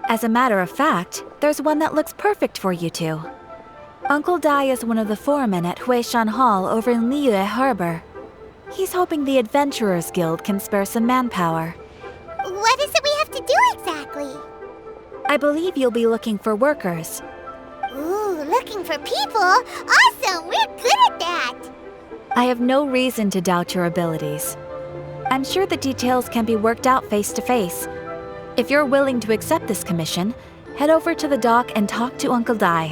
As a matter of fact, there's one that looks perfect for you two. Uncle Dai is one of the foremen at Huishan Hall over in Liyue Harbor. He's hoping the Adventurers Guild can spare some manpower. What is it we have to do exactly? I believe you'll be looking for workers. Ooh, looking for people? Awesome! We're good at that! I have no reason to doubt your abilities. I'm sure the details can be worked out face to face. If you're willing to accept this commission, head over to the dock and talk to Uncle Dai.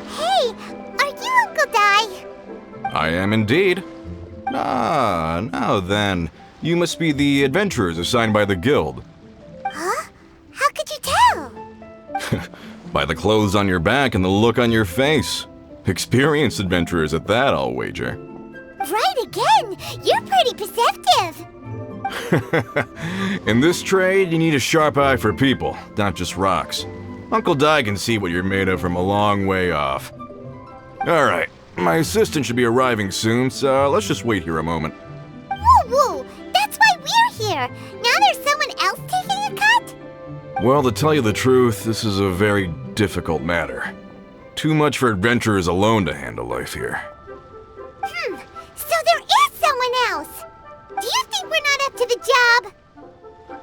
Hey, are you Uncle Dai? I am indeed. Ah, now then. You must be the adventurers assigned by the guild. Huh? How could you tell? By the clothes on your back and the look on your face. Experienced adventurers at that, I'll wager. Right again! You're pretty perceptive! In this trade, you need a sharp eye for people, not just rocks. Uncle Dai can see what you're made of from a long way off. Alright, my assistant should be arriving soon, so let's just wait here a moment. Woo-woo! That's why we're here! Now there's someone else taking a cut? Well, to tell you the truth, this is a very difficult matter. Too much for adventurers alone to handle life here. So there is someone else! Do you think we're not up to the job?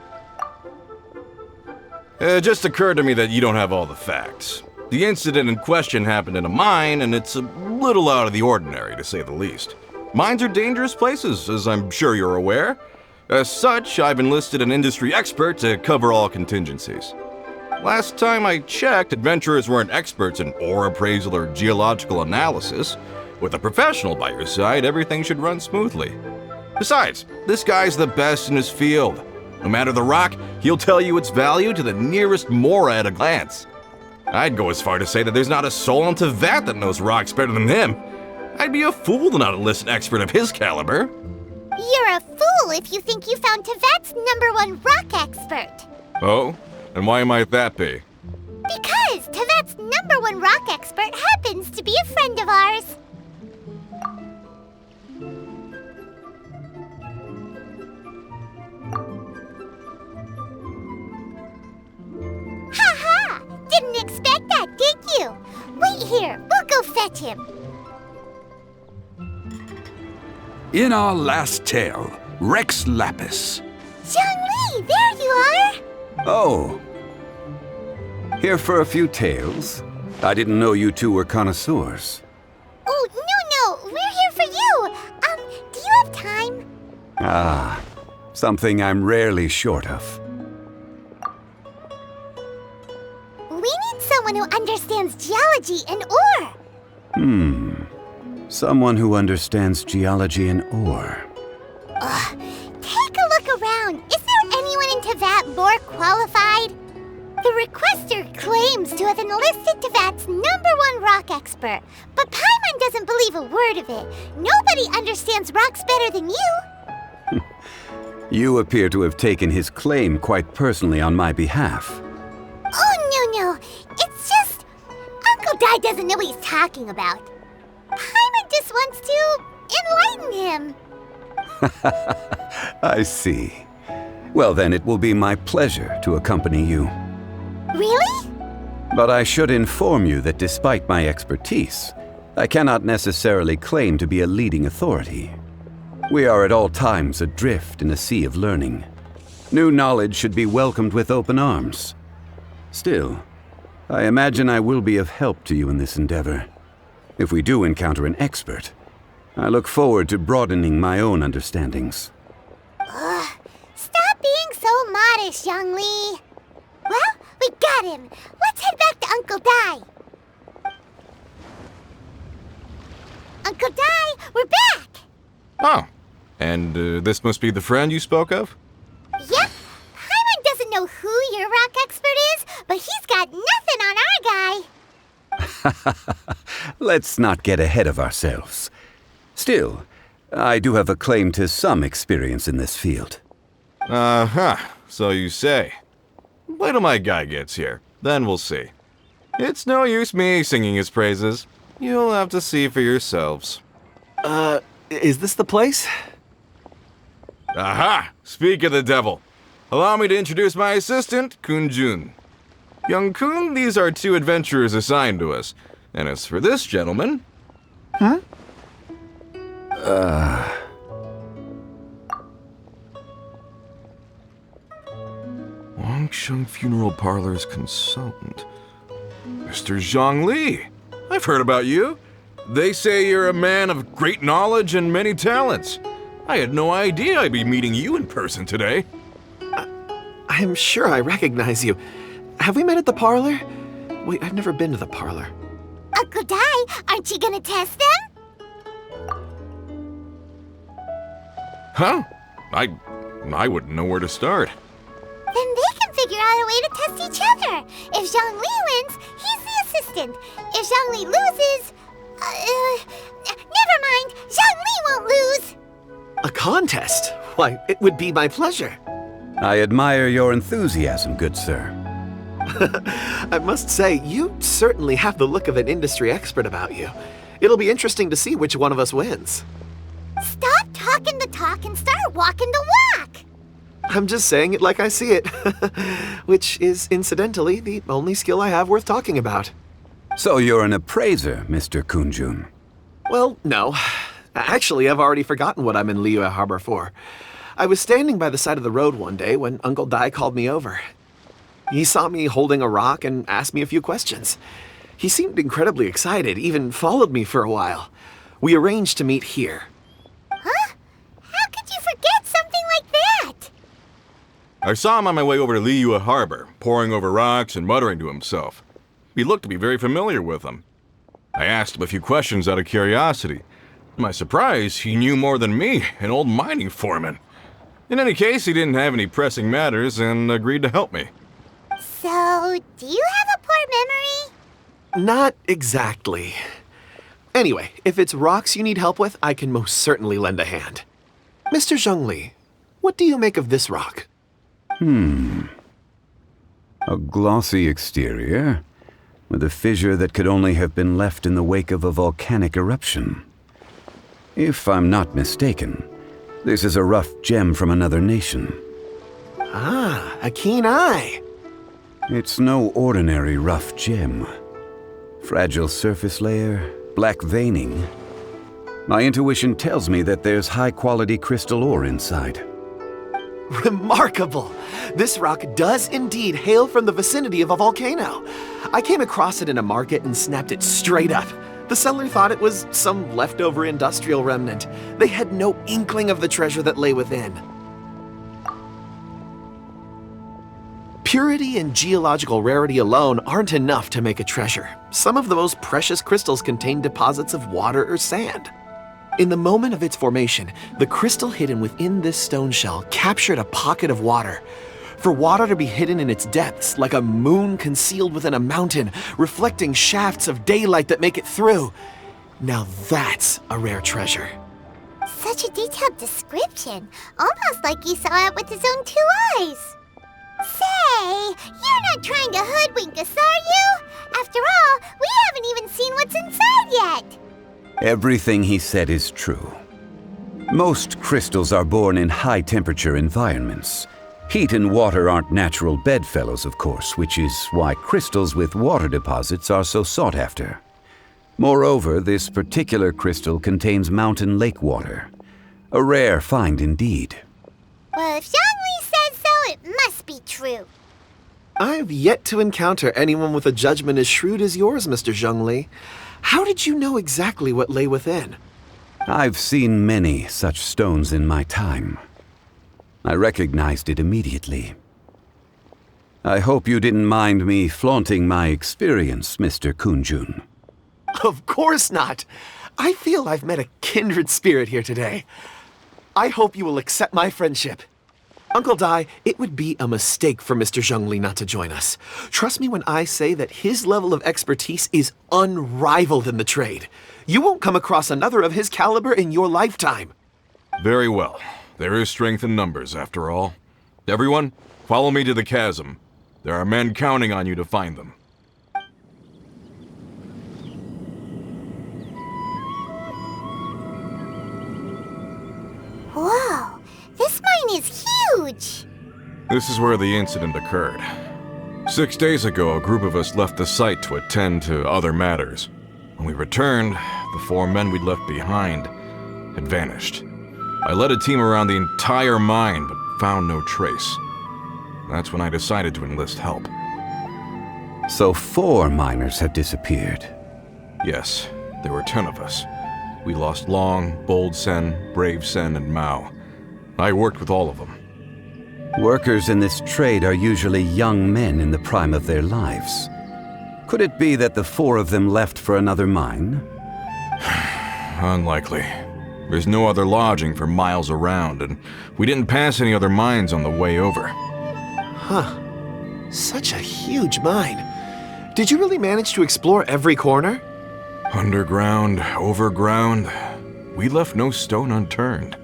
It just occurred to me that you don't have all the facts. The incident in question happened in a mine, and it's a little out of the ordinary, to say the least. Mines are dangerous places, as I'm sure you're aware. As such, I've enlisted an industry expert to cover all contingencies. Last time I checked, adventurers weren't experts in ore appraisal or geological analysis. With a professional by your side, everything should run smoothly. Besides, this guy's the best in his field. No matter the rock, he'll tell you its value to the nearest mora at a glance. I'd go as far to say that there's not a soul on Tevat that knows rocks better than him. I'd be a fool to not enlist an expert of his caliber. You're a fool if you think you found Tevat's #1 rock expert. Oh? And why might that be? Because Tevat's #1 rock expert happens to be a friend of ours. Ha! Didn't expect that, did you? Wait here, we'll go fetch him. In our last tale, Rex Lapis. Zhongli, there you are! Oh. Here for a few tales? I didn't know you two were connoisseurs. Oh, no, we're here for you. Do you have time? Ah, something I'm rarely short of. We need someone who understands geology and ore. Someone who understands geology and ore. Take a look around. Is there anyone in Tevat more qualified? The requester claims to have enlisted Tevat's #1 rock expert, but Paimon doesn't believe a word of it. Nobody understands rocks better than you. You appear to have taken his claim quite personally on my behalf. Oh, no. It's just... Uncle Dai doesn't know what he's talking about. Paimon just wants to enlighten him. I see. Well, then it will be my pleasure to accompany you. Really? But I should inform you that despite my expertise, I cannot necessarily claim to be a leading authority. We are at all times adrift in a sea of learning. New knowledge should be welcomed with open arms. Still, I imagine I will be of help to you in this endeavor. If we do encounter an expert, I look forward to broadening my own understandings. Stop being so modest, Zhongli. Well, we got him. Let's head back to Uncle Dai. Uncle Dai, we're back! Oh, and this must be the friend you spoke of? Yep. Paimon doesn't know who your rock expert is, but he's got nothing on our guy. Let's not get ahead of ourselves. Still, I do have a claim to some experience in this field. So you say. Wait till my guy gets here, then we'll see. It's no use me singing his praises. You'll have to see for yourselves. Is this the place? Aha! Speak of the devil. Allow me to introduce my assistant, Kun-jun. Young Kun, these are 2 adventurers assigned to us. And as for this gentleman... Wangsheng Funeral Parlor's consultant. Mr. Zhongli. I've heard about you. They say you're a man of great knowledge and many talents. I had no idea I'd be meeting you in person today. I'm sure I recognize you. Have we met at the parlor? Wait, I've never been to the parlor. Uncle Dai, aren't you gonna test them? Huh? I wouldn't know where to start. Then they can figure out a way to test each other. If Zhongli wins, he's the assistant. If Zhongli loses... never mind, Zhongli won't lose. A contest? Why, it would be my pleasure. I admire your enthusiasm, good sir. I must say, you certainly have the look of an industry expert about you. It'll be interesting to see which one of us wins. Stop talking the talk and start walking the walk. I'm just saying it like I see it, which is, incidentally, the only skill I have worth talking about. So you're an appraiser, Mr. Kun-jun. Well, no. Actually, I've already forgotten what I'm in Liyue Harbor for. I was standing by the side of the road one day when Uncle Dai called me over. He saw me holding a rock and asked me a few questions. He seemed incredibly excited, even followed me for a while. We arranged to meet here. Huh? How could you forget something like that? I saw him on my way over to Liyue Harbor, poring over rocks and muttering to himself. He looked to be very familiar with them. I asked him a few questions out of curiosity. To my surprise, he knew more than me, an old mining foreman. In any case, he didn't have any pressing matters and agreed to help me. So, do you have a poor memory? Not exactly. Anyway, if it's rocks you need help with, I can most certainly lend a hand. Mr. Zhongli, what do you make of this rock? A glossy exterior, with a fissure that could only have been left in the wake of a volcanic eruption. If I'm not mistaken, this is a rough gem from another nation. Ah, a keen eye. It's no ordinary rough gem. Fragile surface layer, black veining. My intuition tells me that there's high-quality crystal ore inside. Remarkable! This rock does indeed hail from the vicinity of a volcano. I came across it in a market and snapped it straight up. The seller thought it was some leftover industrial remnant. They had no inkling of the treasure that lay within. Purity and geological rarity alone aren't enough to make a treasure. Some of the most precious crystals contain deposits of water or sand. In the moment of its formation, the crystal hidden within this stone shell captured a pocket of water. For water to be hidden in its depths, like a moon concealed within a mountain, reflecting shafts of daylight that make it through. Now that's a rare treasure. Such a detailed description, almost like he saw it with his own 2 eyes. Say, you're not trying to hoodwink us, are you? After all, we haven't even seen what's inside yet. Everything he said is true. Most crystals are born in high-temperature environments. Heat and water aren't natural bedfellows, of course, which is why crystals with water deposits are so sought after. Moreover, this particular crystal contains mountain lake water. A rare find indeed. Well, if Zhongli says so, it must be true. I've yet to encounter anyone with a judgment as shrewd as yours, Mr. Zhongli. How did you know exactly what lay within? I've seen many such stones in my time. I recognized it immediately. I hope you didn't mind me flaunting my experience, Mr. Kun-jun. Of course not. I feel I've met a kindred spirit here today. I hope you will accept my friendship. Uncle Dai, it would be a mistake for Mr. Zhongli not to join us. Trust me when I say that his level of expertise is unrivaled in the trade. You won't come across another of his caliber in your lifetime. Very well. There is strength in numbers, after all. Everyone, follow me to the chasm. There are men counting on you to find them. This is where the incident occurred. 6 days ago, a group of us left the site to attend to other matters. When we returned, the 4 men we'd left behind had vanished. I led a team around the entire mine, but found no trace. That's when I decided to enlist help. So 4 miners have disappeared. Yes, there were 10 of us. We lost Long, Bold Sen, Brave Sen, and Mao. I worked with all of them. Workers in this trade are usually young men in the prime of their lives. Could it be that the 4 of them left for another mine? Unlikely. There's no other lodging for miles around, and we didn't pass any other mines on the way over. Huh. Such a huge mine. Did you really manage to explore every corner? Underground, overground, we left no stone unturned.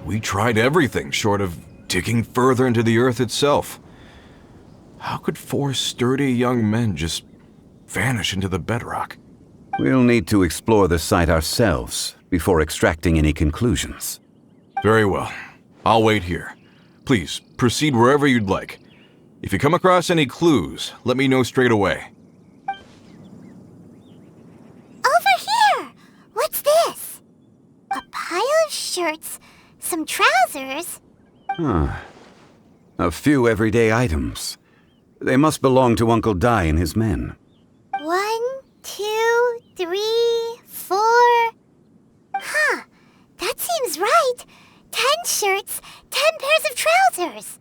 We tried everything short of digging further into the earth itself. How could 4 sturdy young men just vanish into the bedrock? We'll need to explore the site ourselves before extracting any conclusions. Very well. I'll wait here. Please, proceed wherever you'd like. If you come across any clues, let me know straight away. Over here! What's this? A pile of shirts, some trousers. A few everyday items. They must belong to Uncle Dai and his men. 1, 2, 3, 4. Huh, that seems right. 10 shirts, 10 pairs of trousers.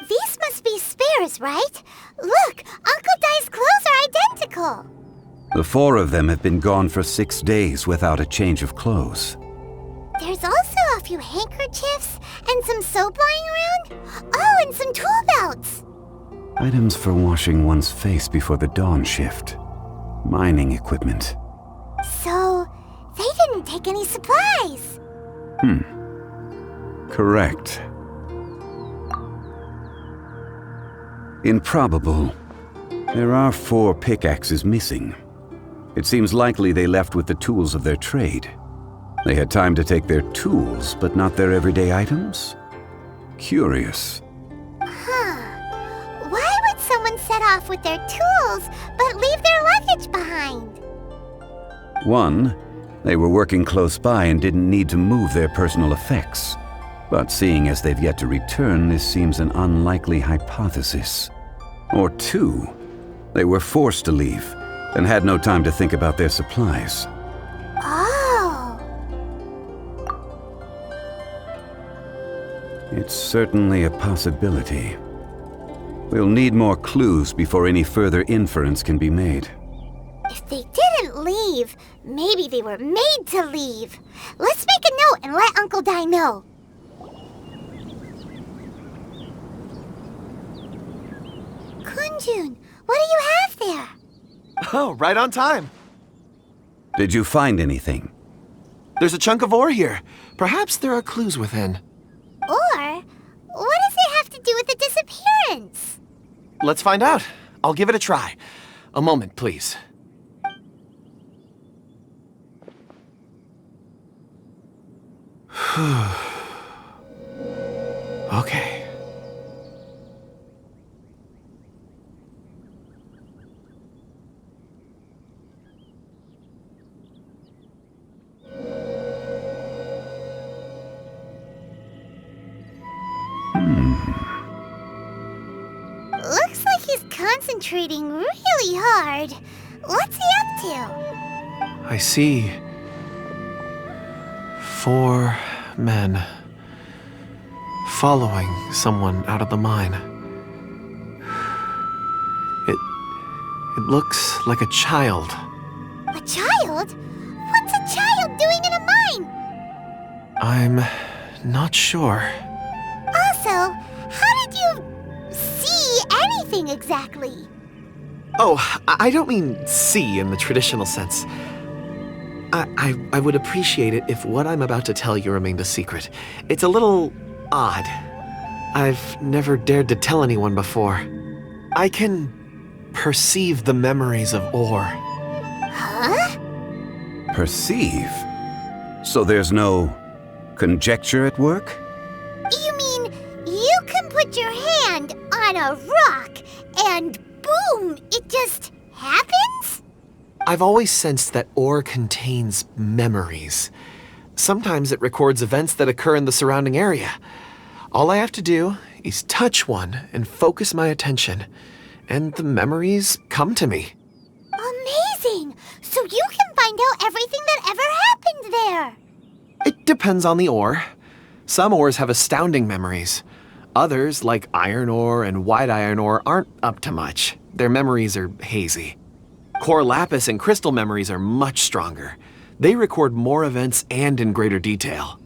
These must be spares, right? Look, Uncle Dai's clothes are identical. The 4 of them have been gone for 6 days without a change of clothes. There's also a few handkerchiefs and some soap lying around. Oh, and some tool belts. Items for washing one's face before the dawn shift. Mining equipment. So, they didn't take any supplies. Correct. Improbable. There are 4 pickaxes missing. It seems likely they left with the tools of their trade. They had time to take their tools, but not their everyday items? Curious. Why would someone set off with their tools, but leave their luggage behind? 1, they were working close by and didn't need to move their personal effects. But seeing as they've yet to return, this seems an unlikely hypothesis. Or 2, they were forced to leave and had no time to think about their supplies. Oh. It's certainly a possibility. We'll need more clues before any further inference can be made. If they didn't leave, maybe they were made to leave. Let's make a note and let Uncle Dai know. Kunjun, what do you have there? Oh, right on time. Did you find anything? There's a chunk of ore here. Perhaps there are clues within. Or, what does it have to do with the disappearance? Let's find out. I'll give it a try. A moment, please. Okay. Looks like he's concentrating really hard. What's he up to? I see 4 men following someone out of the mine. It looks like a child. A child? What's a child doing in a mine? I'm not sure. Also, how did you see anything exactly? Oh, I don't mean see in the traditional sense. I would appreciate it if what I'm about to tell you remained a secret. It's a little odd. I've never dared to tell anyone before. I can perceive the memories of ore. Huh? Perceive? So there's no conjecture at work? You mean you can put your on a rock and boom, it just happens? I've always sensed that ore contains memories. Sometimes it records events that occur in the surrounding area. All I have to do is touch one and focus my attention, and the memories come to me. Amazing! So you can find out everything that ever happened there. It depends on the ore. Some ores have astounding memories. Others, like iron ore and white iron ore, aren't up to much. Their memories are hazy. Core lapis and crystal memories are much stronger. They record more events and in greater detail.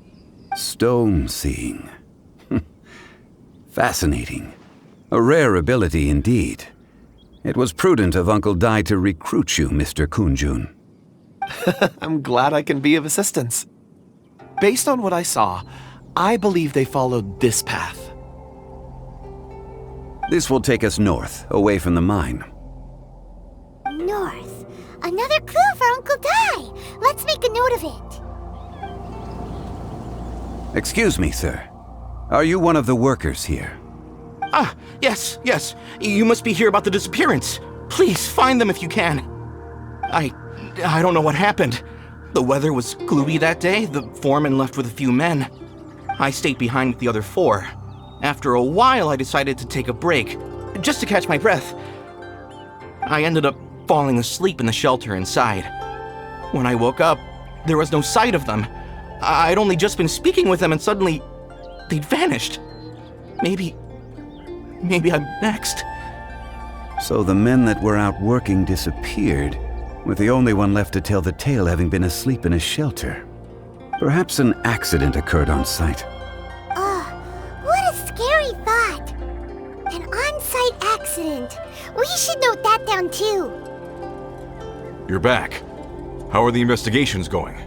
Stone seeing. Fascinating. A rare ability indeed. It was prudent of Uncle Dai to recruit you, Mr. Kunjun. I'm glad I can be of assistance. Based on what I saw, I believe they followed this path. This will take us north, away from the mine. North. Another clue for Uncle Dai. Let's make a note of it. Excuse me, sir. Are you one of the workers here? Ah, yes. You must be here about the disappearance. Please, find them if you can. I don't know what happened. The weather was gloomy that day. The foreman left with a few men. I stayed behind with the other 4. After a while, I decided to take a break, just to catch my breath. I ended up falling asleep in the shelter inside. When I woke up, there was no sight of them. I'd only just been speaking with them and suddenly they'd vanished. Maybe I'm next. So the men that were out working disappeared, with the only one left to tell the tale having been asleep in a shelter. Perhaps an accident occurred on site. What a scary thought. An on-site accident. We should note that down too. You're back. How are the investigations going?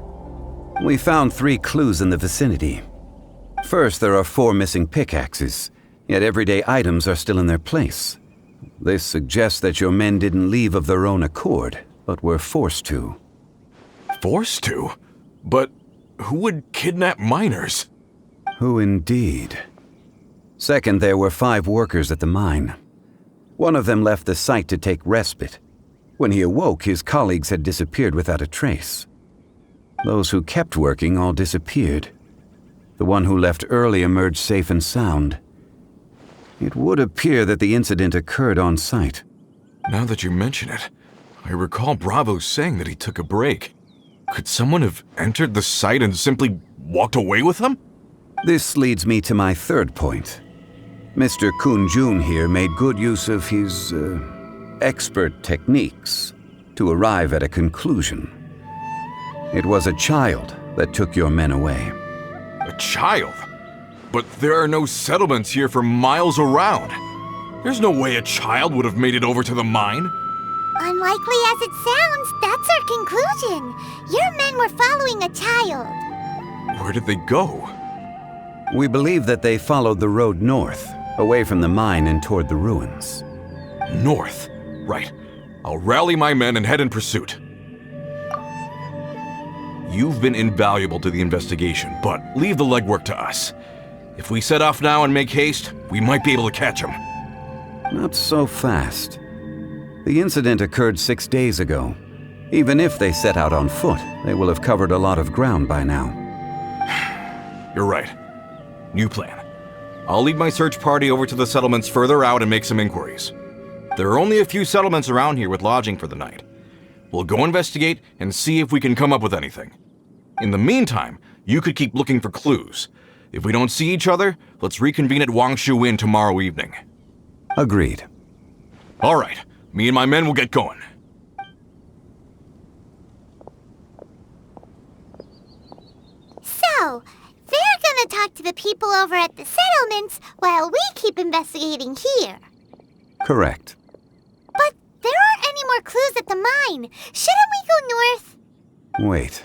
We found 3 clues in the vicinity. First, there are 4 missing pickaxes, yet everyday items are still in their place. This suggests that your men didn't leave of their own accord, but were forced to. Forced to? But who would kidnap miners? Who indeed? Second, there were 5 workers at the mine. One of them left the site to take respite. When he awoke, his colleagues had disappeared without a trace. Those who kept working all disappeared. The one who left early emerged safe and sound. It would appear that the incident occurred on site. Now that you mention it, I recall Bravo saying that he took a break. Could someone have entered the site and simply walked away with them? This leads me to my third point. Mr. Kunjun here made good use of his, expert techniques to arrive at a conclusion. It was a child that took your men away. A child? But there are no settlements here for miles around. There's no way a child would have made it over to the mine. Unlikely as it sounds, that's our conclusion. Your men were following a child. Where did they go? We believe that they followed the road north, away from the mine and toward the ruins. North. Right. I'll rally my men and head in pursuit. You've been invaluable to the investigation, but leave the legwork to us. If we set off now and make haste, we might be able to catch them. Not so fast. The incident occurred 6 days ago. Even if they set out on foot, they will have covered a lot of ground by now. You're right. New plan. I'll lead my search party over to the settlements further out and make some inquiries. There are only a few settlements around here with lodging for the night. We'll go investigate and see if we can come up with anything. In the meantime, you could keep looking for clues. If we don't see each other, let's reconvene at Wangshu Inn tomorrow evening. Agreed. All right. Me and my men will get going. So, they're gonna talk to the people over at the settlements while we keep investigating here. Correct. But there aren't any more clues at the mine. Shouldn't we go north? Wait.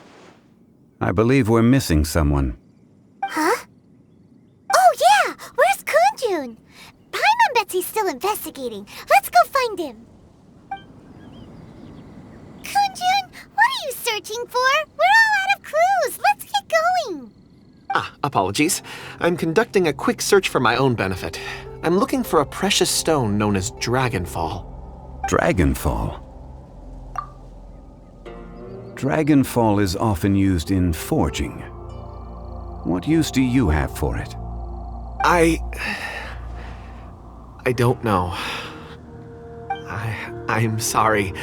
I believe we're missing someone. Huh? Oh yeah! Where's Kunjun? Paimon bets he's still investigating. Let's go find him. Kunjun, what are you searching for? We're all out of clues. Let's get going. Apologies. I'm conducting a quick search for my own benefit. I'm looking for a precious stone known as Dragonfall. Dragonfall? Dragonfall is often used in forging. What use do you have for it? I don't know. I'm sorry.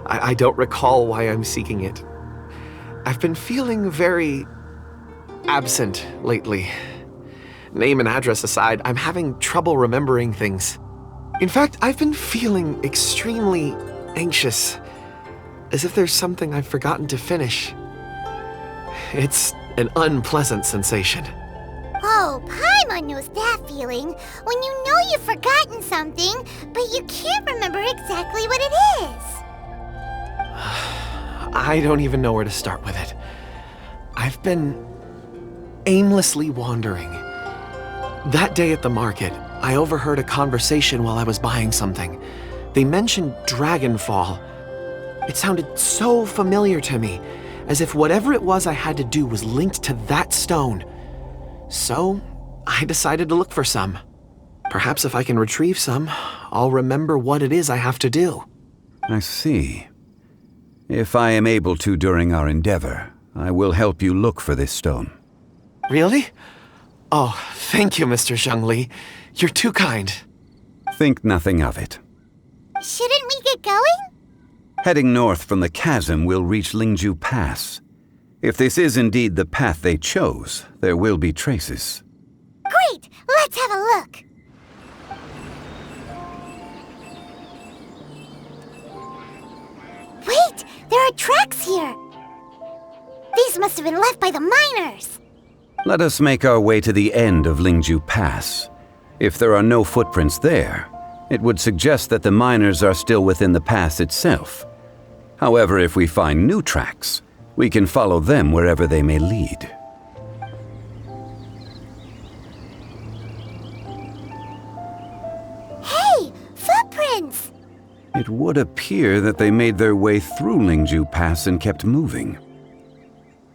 I don't recall why I'm seeking it. I've been feeling very absent lately. Name and address aside, I'm having trouble remembering things. In fact, I've been feeling extremely anxious, as if there's something I've forgotten to finish. It's an unpleasant sensation. Oh, Paimon knows that feeling, when you know you've forgotten something, but you can't remember exactly what it is. I don't even know where to start with it. I've been aimlessly wandering. That day at the market, I overheard a conversation while I was buying something. They mentioned Dragonfall. It sounded so familiar to me, as if whatever it was I had to do was linked to that stone. So, I decided to look for some. Perhaps if I can retrieve some, I'll remember what it is I have to do. I see. If I am able to during our endeavor, I will help you look for this stone. Really? Oh, thank you, Mr. Zhongli. You're too kind. Think nothing of it. Shouldn't we get going? Heading north from the chasm, we'll reach Lingju Pass. If this is indeed the path they chose, there will be traces. Great! Let's have a look! Wait! There are tracks here! These must have been left by the miners! Let us make our way to the end of Lingju Pass. If there are no footprints there, it would suggest that the miners are still within the pass itself. However, if we find new tracks, we can follow them wherever they may lead. Hey! Footprints! It would appear that they made their way through Lingju Pass and kept moving.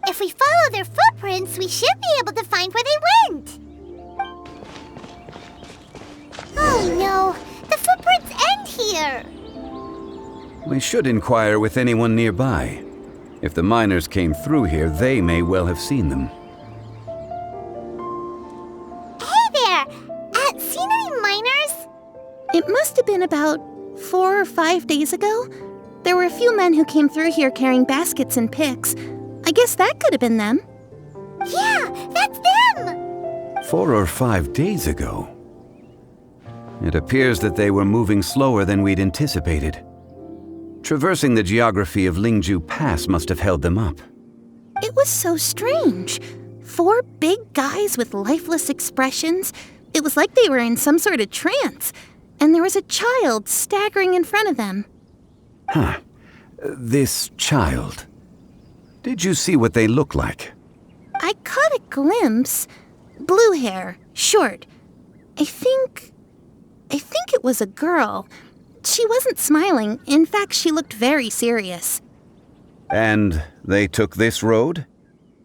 If we follow their footprints, we should be able to find where they went! Oh no! The footprints end here! We should inquire with anyone nearby. If the miners came through here, they may well have seen them. Hey there! Seen any miners? It must have been about 4 or 5 days ago. There were a few men who came through here carrying baskets and picks. I guess that could have been them. Yeah, that's them! 4 or 5 days ago. It appears that they were moving slower than we'd anticipated. Traversing the geography of Lingju Pass must have held them up. It was so strange. 4 big guys with lifeless expressions. It was like they were in some sort of trance. And there was a child staggering in front of them. Huh. This child. Did you see what they look like? I caught a glimpse. Blue hair, short. I think it was a girl. She wasn't smiling. In fact, she looked very serious. And they took this road?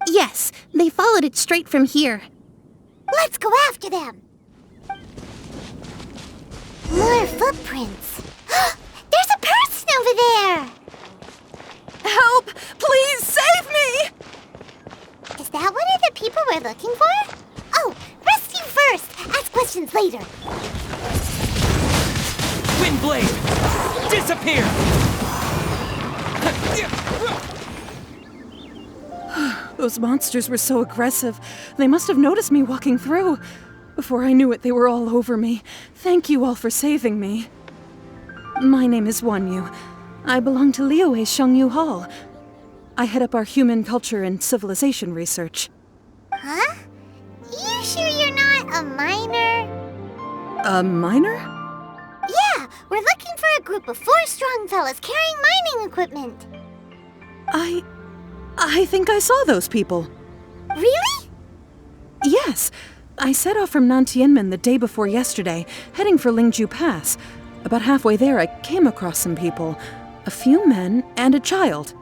Yes, they followed it straight from here. Let's go after them! More footprints. There's a person over there! Help! Please save me! Is that one of the people we're looking for? Oh, rescue first! Ask questions later. Windblade! Disappear! Those monsters were so aggressive. They must have noticed me walking through. Before I knew it, they were all over me. Thank you all for saving me. My name is Wanyu. I belong to Liyue Shengyu Hall. I head up our human culture and civilization research. Huh? You sure you're not a miner? A miner? Yeah, we're looking for a group of 4 strong fellas carrying mining equipment. I think I saw those people. Really? Yes. I set off from Nantianmen the day before yesterday, heading for Lingju Pass. About halfway there, I came across some people. A few men and a child.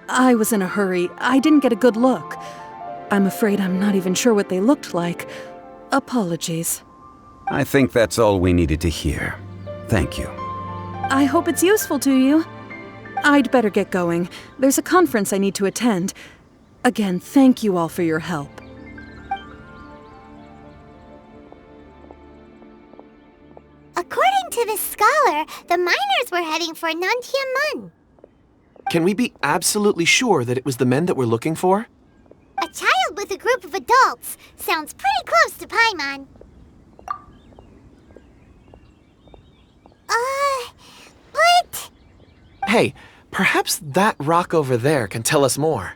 I was in a hurry. I didn't get a good look. I'm afraid I'm not even sure what they looked like. Apologies. I think that's all we needed to hear. Thank you. I hope it's useful to you. I'd better get going. There's a conference I need to attend. Again, thank you all for your help. According to this scholar, the miners were heading for Nantiamun. Can we be absolutely sure that it was the men that we're looking for? A child with a group of adults. Sounds pretty close to Paimon. But... Hey, perhaps that rock over there can tell us more.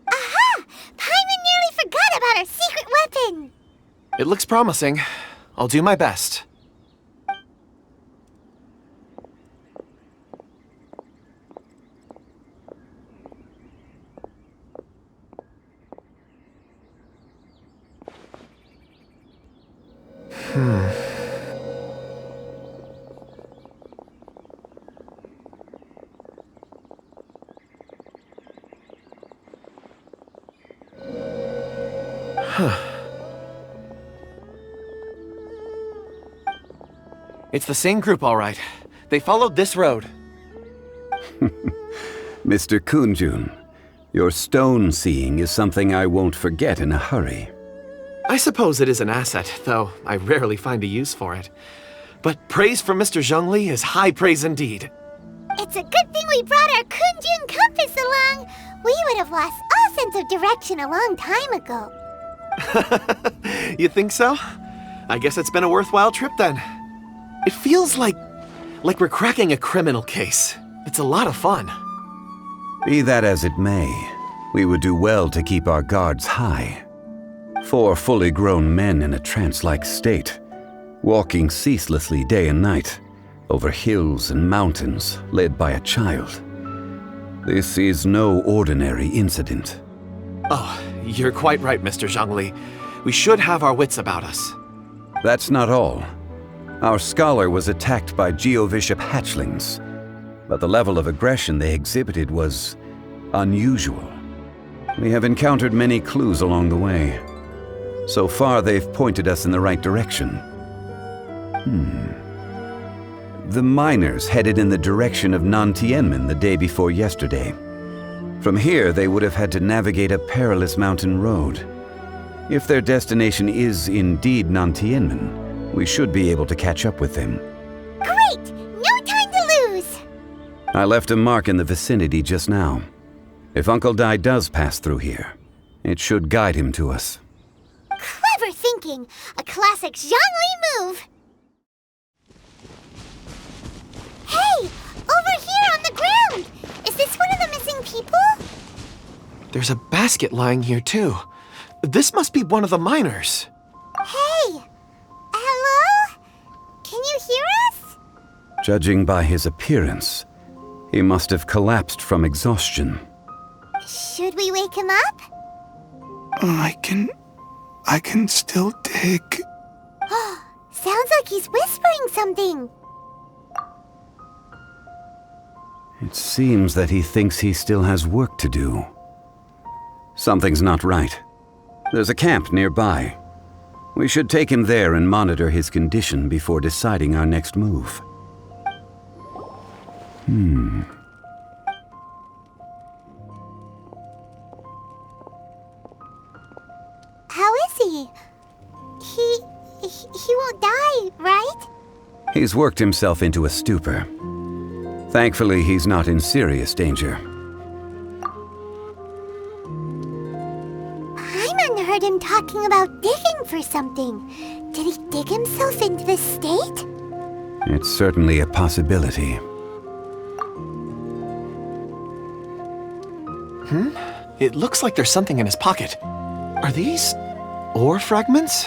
Aha! Paimon nearly forgot about our secret weapon! It looks promising. I'll do my best. It's the same group, all right. They followed this road. Mr. Kunjun, your stone seeing is something I won't forget in a hurry. I suppose it is an asset, though I rarely find a use for it. But praise from Mr. Zhongli is high praise indeed. It's a good thing we brought our Kunjun compass along. We would have lost all sense of direction a long time ago. You think so? I guess it's been a worthwhile trip then. It feels like we're cracking a criminal case. It's a lot of fun. Be that as it may, we would do well to keep our guards high. 4 fully grown men in a trance-like state, walking ceaselessly day and night, over hills and mountains, led by a child. This is no ordinary incident. Oh, you're quite right, Mr. Zhongli. We should have our wits about us. That's not all. Our scholar was attacked by Geovishap hatchlings, but the level of aggression they exhibited was unusual. We have encountered many clues along the way. So far, they've pointed us in the right direction. The miners headed in the direction of Nantianmen the day before yesterday. From here, they would have had to navigate a perilous mountain road. If their destination is indeed Nantianmen, we should be able to catch up with them. Great! No time to lose! I left a mark in the vicinity just now. If Uncle Dai does pass through here, it should guide him to us. Clever thinking! A classic Zhongli move! Hey! Over here on the ground! Is this one of the missing people? There's a basket lying here too. This must be one of the miners. Hey! Hello? Can you hear us? Judging by his appearance, he must have collapsed from exhaustion. Should we wake him up? I can still dig. Sounds like he's whispering something. It seems that he thinks he still has work to do. Something's not right. There's a camp nearby. We should take him there and monitor his condition before deciding our next move. How is he? He won't die, right? He's worked himself into a stupor. Thankfully, he's not in serious danger. Paimon heard him talking about digging for something. Did he dig himself into this state? It's certainly a possibility. It looks like there's something in his pocket. Are these ore fragments?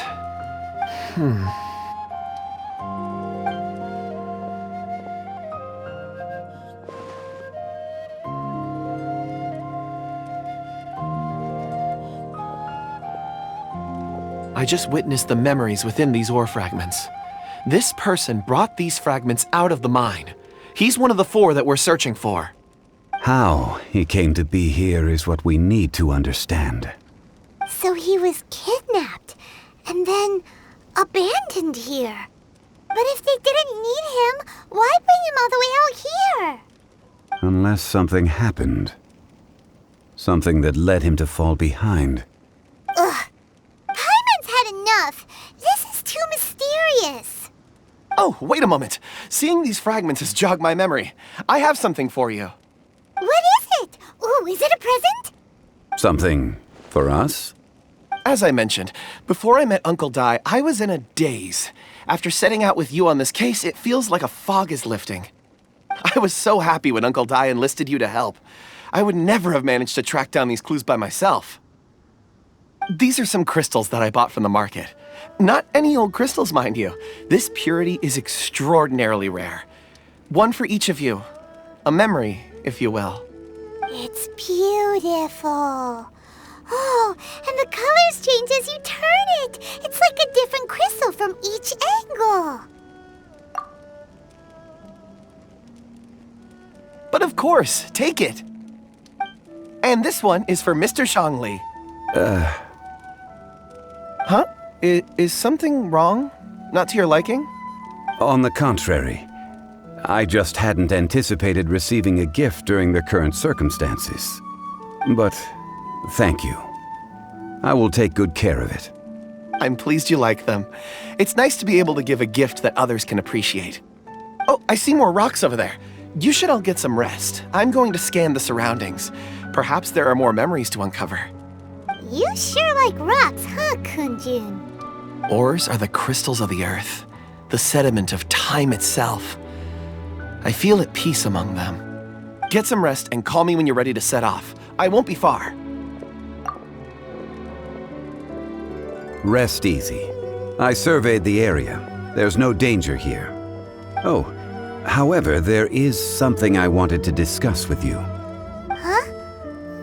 I just witnessed the memories within these ore fragments. This person brought these fragments out of the mine. He's one of the 4 that we're searching for. How he came to be here is what we need to understand. So he was kidnapped, and then abandoned here. But if they didn't need him, why bring him all the way out here? Unless something happened. Something that led him to fall behind. Ugh. Paimon's had enough. This is too mysterious. Oh, wait a moment. Seeing these fragments has jogged my memory. I have something for you. What is it? Ooh, is it a present? Something for us? As I mentioned, before I met Uncle Dai, I was in a daze. After setting out with you on this case, it feels like a fog is lifting. I was so happy when Uncle Dai enlisted you to help. I would never have managed to track down these clues by myself. These are some crystals that I bought from the market. Not any old crystals, mind you. This purity is extraordinarily rare. One for each of you. A memory, if you will. It's beautiful. Oh, and the colors change as you turn it. It's like a different crystal from each angle. But of course, take it. And this one is for Mr. Zhongli. Huh? Is something wrong? Not to your liking? On the contrary. I just hadn't anticipated receiving a gift during the current circumstances. But thank you. I will take good care of it. I'm pleased you like them. It's nice to be able to give a gift that others can appreciate. Oh, I see more rocks over there. You should all get some rest. I'm going to scan the surroundings. Perhaps there are more memories to uncover. You sure like rocks, huh, Kunjun? Ores are the crystals of the earth, the sediment of time itself. I feel at peace among them. Get some rest and call me when you're ready to set off. I won't be far. Rest easy. I surveyed the area. There's no danger here. Oh, however, there is something I wanted to discuss with you. Huh?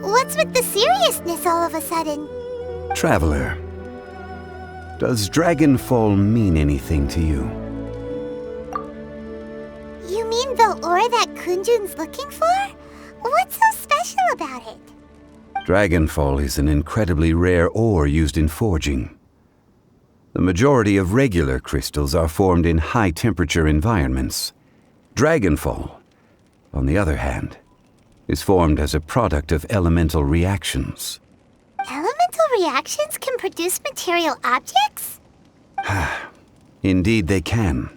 What's with the seriousness all of a sudden? Traveler, does Dragonfall mean anything to you? You mean the ore that Kunjun's looking for? What's so special about it? Dragonfall is an incredibly rare ore used in forging. The majority of regular crystals are formed in high-temperature environments. Dragonfall, on the other hand, is formed as a product of elemental reactions. Elemental reactions can produce material objects? Indeed they can.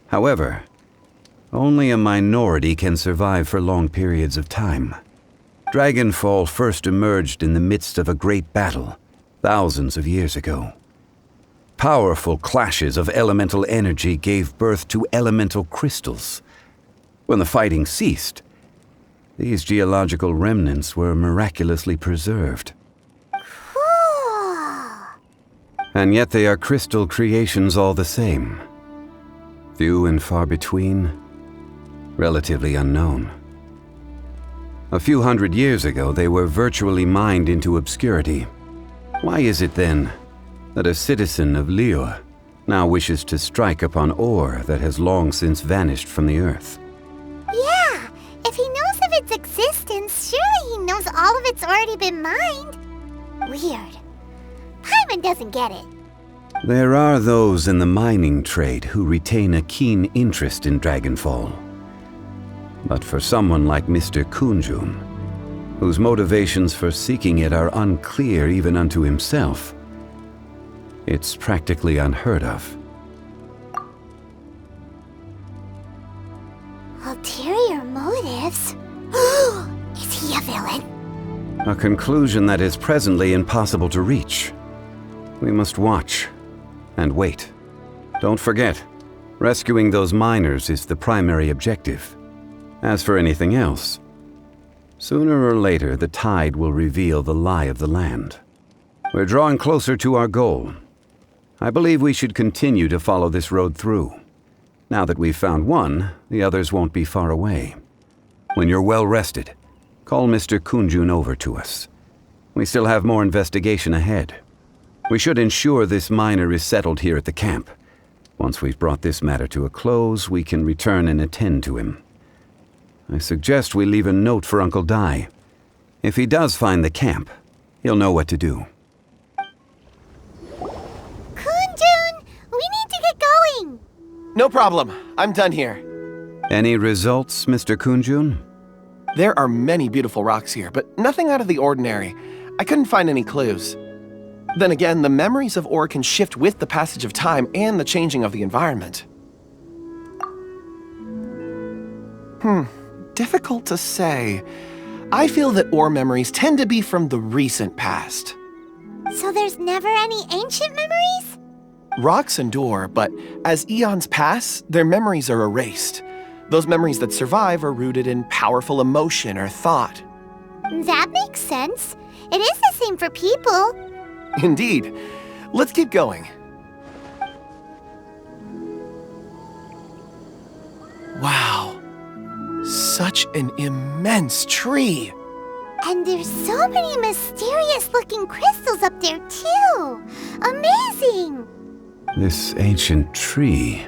However, only a minority can survive for long periods of time. Dragonfall first emerged in the midst of a great battle, thousands of years ago. Powerful clashes of elemental energy gave birth to elemental crystals. When the fighting ceased, these geological remnants were miraculously preserved. Cool. And yet they are crystal creations all the same. Few and far between, relatively unknown. A few hundred years ago, they were virtually mined into obscurity. Why is it then that a citizen of Liyue now wishes to strike upon ore that has long since vanished from the earth? Yeah, if he knows of its existence, surely he knows all of it's already been mined. Weird. Paimon doesn't get it. There are those in the mining trade who retain a keen interest in Dragonfall. But for someone like Mr. Kunjun, whose motivations for seeking it are unclear even unto himself, it's practically unheard of. Ulterior motives? Is he a villain? A conclusion that is presently impossible to reach. We must watch and wait. Don't forget, rescuing those miners is the primary objective. As for anything else, sooner or later the tide will reveal the lie of the land. We're drawing closer to our goal. I believe we should continue to follow this road through. Now that we've found one, the others won't be far away. When you're well rested, call Mr. Kunjun over to us. We still have more investigation ahead. We should ensure this miner is settled here at the camp. Once we've brought this matter to a close, we can return and attend to him. I suggest we leave a note for Uncle Dai. If he does find the camp, he'll know what to do. Kunjun, No problem. I'm done here. Any results, Mr. Kunjun? There are many beautiful rocks here, but nothing out of the ordinary. I couldn't find any clues. Then again, the memories of ore can shift with the passage of time and the changing of the environment. Difficult to say. I feel that ore memories tend to be from the recent past. So there's never any ancient memories? Rocks endure, but as eons pass, their memories are erased. Those memories that survive are rooted in powerful emotion or thought. That makes sense. It is the same for people. Indeed. Let's keep going. Wow. Such an immense tree. And there's so many mysterious-looking crystals up there, too. Amazing! This ancient tree.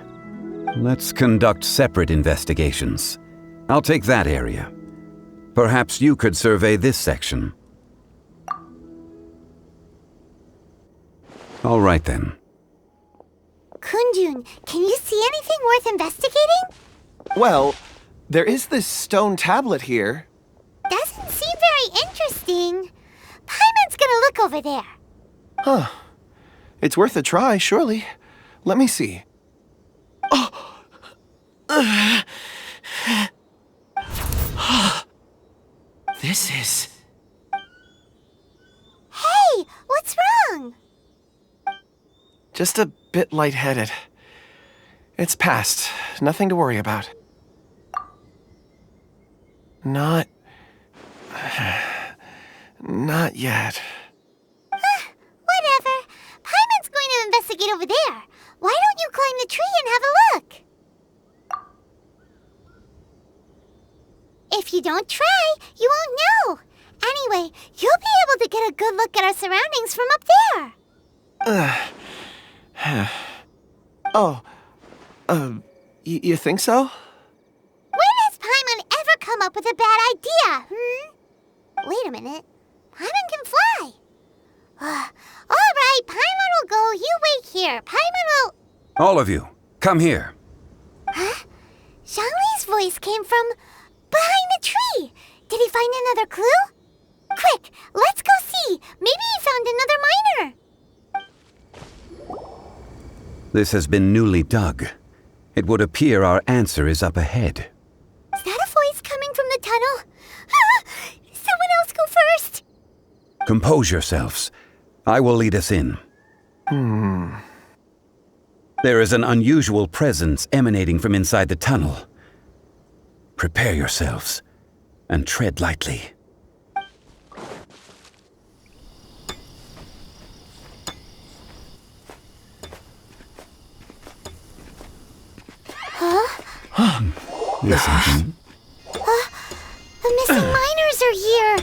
Let's conduct separate investigations. I'll take that area. Perhaps you could survey this section. All right then. Kunjun, can you see anything worth investigating? Well, there is this stone tablet here. Doesn't seem very interesting. Paimon's gonna look over there. Huh. It's worth a try, surely. Let me see. This is... Hey, what's wrong? just a bit lightheaded. It's past. Nothing to worry about. Not yet. Whatever. Paimon's going to investigate over there. Why don't you climb the tree and have a look? If you don't try, you won't know. Anyway, you'll be able to get a good look at our surroundings from up there. You think so? When has Paimon ever come up with a bad idea, Wait a minute. Paimon can fly. All right, Paimon will go. You wait here. Paimon will... All of you, come here. Huh? Zhongli's voice came from behind the tree. Did he find another clue? Quick, let's go see. Maybe he found another miner. This has been newly dug. It would appear our answer is up ahead. Is that a voice coming from the tunnel? Someone else go first. Compose yourselves. I will lead us in. There is an unusual presence emanating from inside the tunnel. Prepare yourselves and tread lightly. Listen. The missing miners are here.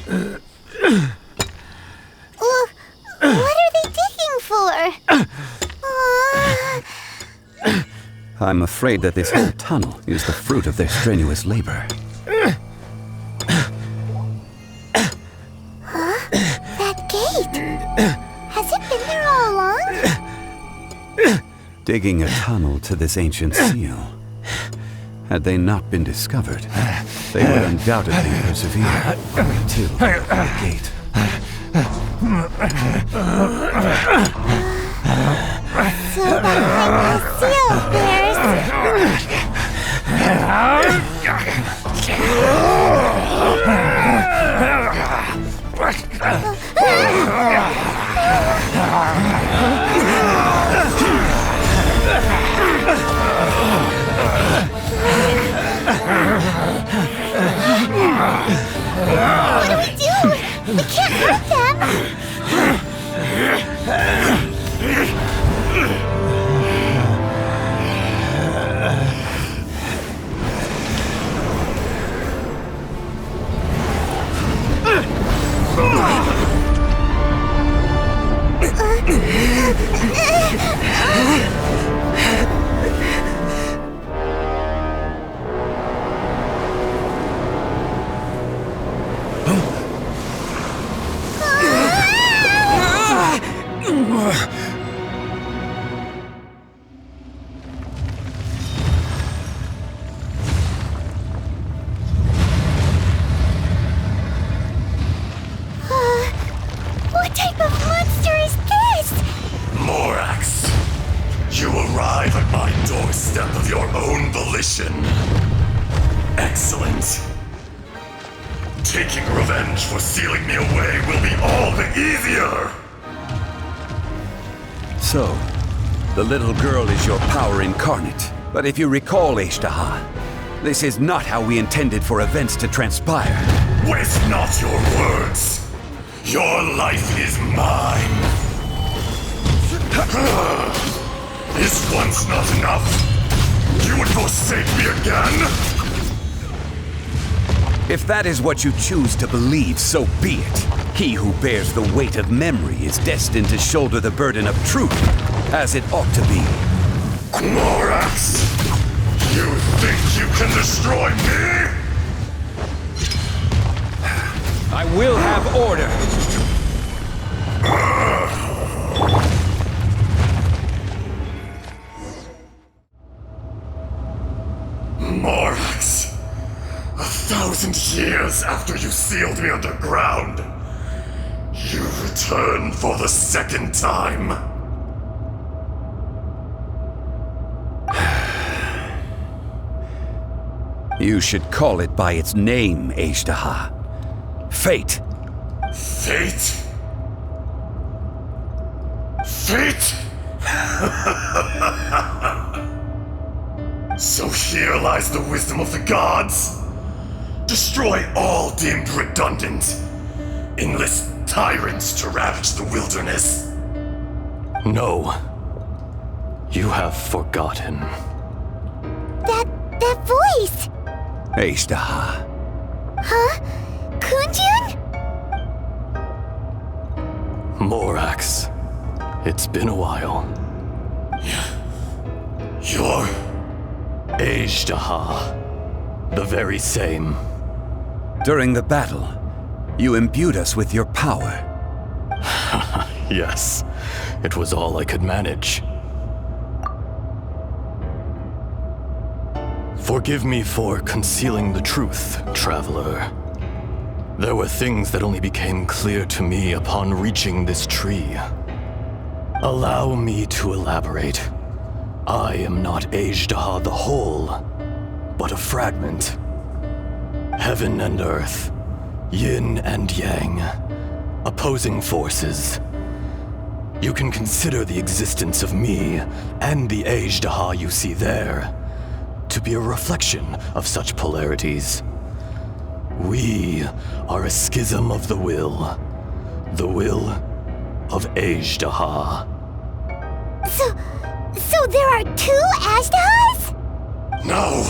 What are they digging for? I'm afraid that this whole tunnel is the fruit of their strenuous labor. That gate. Has it been there all along? Digging a tunnel to this ancient seal. Had they not been discovered, they would undoubtedly persevere to the gate. So behind the seal there's... What do we do? We can't hurt them! own volition. Excellent. Taking revenge for sealing me away will be all the easier! So, the little girl is your power incarnate. But if you recall, Ishtaha, this is not how we intended for events to transpire. Waste not your words! Your life is mine! Is once not enough? You would forsake me again? If that is what you choose to believe, so be it. He who bears the weight of memory is destined to shoulder the burden of truth, as it ought to be. Morax! You think you can destroy me? I will have order! Morax! 1,000 years after you sealed me underground, you return for the second time. You should call it by its name, Ishtaha. Fate. Fate? Fate? So here lies the wisdom of the gods. Destroy all deemed redundant. Enlist tyrants to ravage the wilderness. No. You have forgotten. That voice! Ishtaha. Huh? Kunjun? Morax. It's been a while. You're... Ishtaha. The very same. During the battle, you imbued us with your power. Yes. It was all I could manage. Forgive me for concealing the truth, traveler. There were things that only became clear to me upon reaching this tree. Allow me to elaborate. I am not Ishtaha the whole, but a fragment. Heaven and earth, yin and yang, opposing forces. You can consider the existence of me and the Ishtaha you see there to be a reflection of such polarities. We are a schism of the will of Ishtaha. So there are two Ashdahas? No,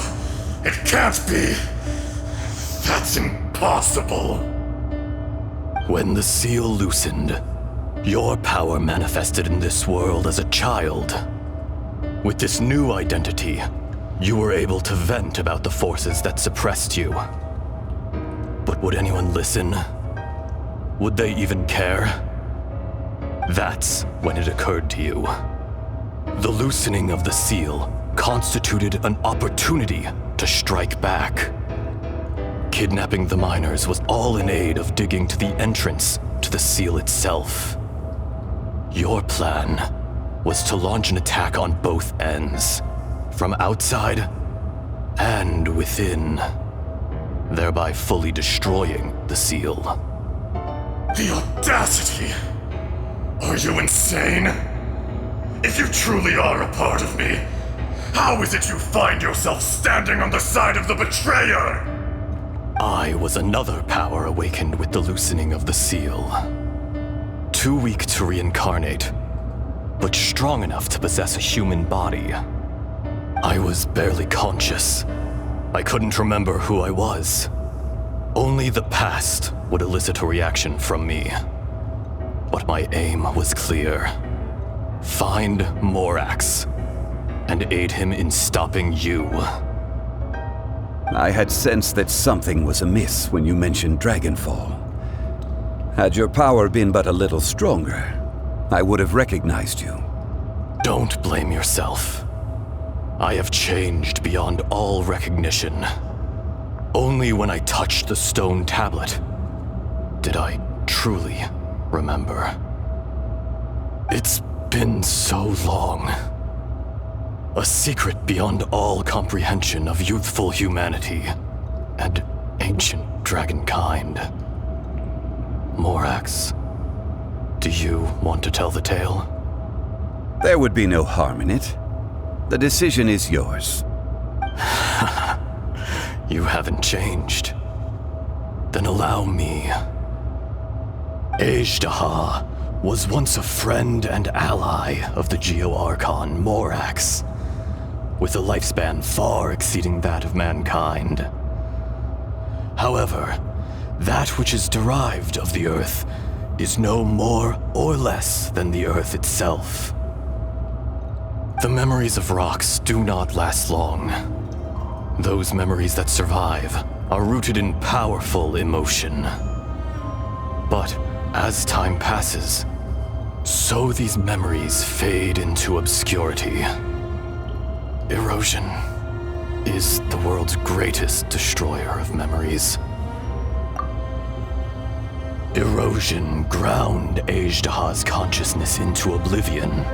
it can't be. That's impossible. When the seal loosened, your power manifested in this world as a child. With this new identity, you were able to vent about the forces that suppressed you. But would anyone listen? Would they even care? That's when it occurred to you. The loosening of the seal constituted an opportunity to strike back. Kidnapping the miners was all in aid of digging to the entrance to the seal itself. Your plan was to launch an attack on both ends, from outside and within, thereby fully destroying the seal. The audacity! Are you insane? If you truly are a part of me, how is it you find yourself standing on the side of the betrayer? I was another power awakened with the loosening of the seal. Too weak to reincarnate, but strong enough to possess a human body. I was barely conscious. I couldn't remember who I was. Only the past would elicit a reaction from me. But my aim was clear. Find Morax and aid him in stopping you. I had sensed that something was amiss when you mentioned Dragonfall. Had your power been but a little stronger, I would have recognized you. Don't blame yourself. I have changed beyond all recognition. Only when I touched the stone tablet did I truly remember. It's been so long. A secret beyond all comprehension of youthful humanity and ancient dragonkind. Morax, do you want to tell the tale? There would be no harm in it. The decision is yours. You haven't changed. Then allow me. Ajdaha was once a friend and ally of the Geo-Archon Morax, with a lifespan far exceeding that of mankind. However, that which is derived of the Earth is no more or less than the Earth itself. The memories of rocks do not last long. Those memories that survive are rooted in powerful emotion. But as time passes, so these memories fade into obscurity. Erosion is the world's greatest destroyer of memories. Erosion ground Ajdaha's consciousness into oblivion.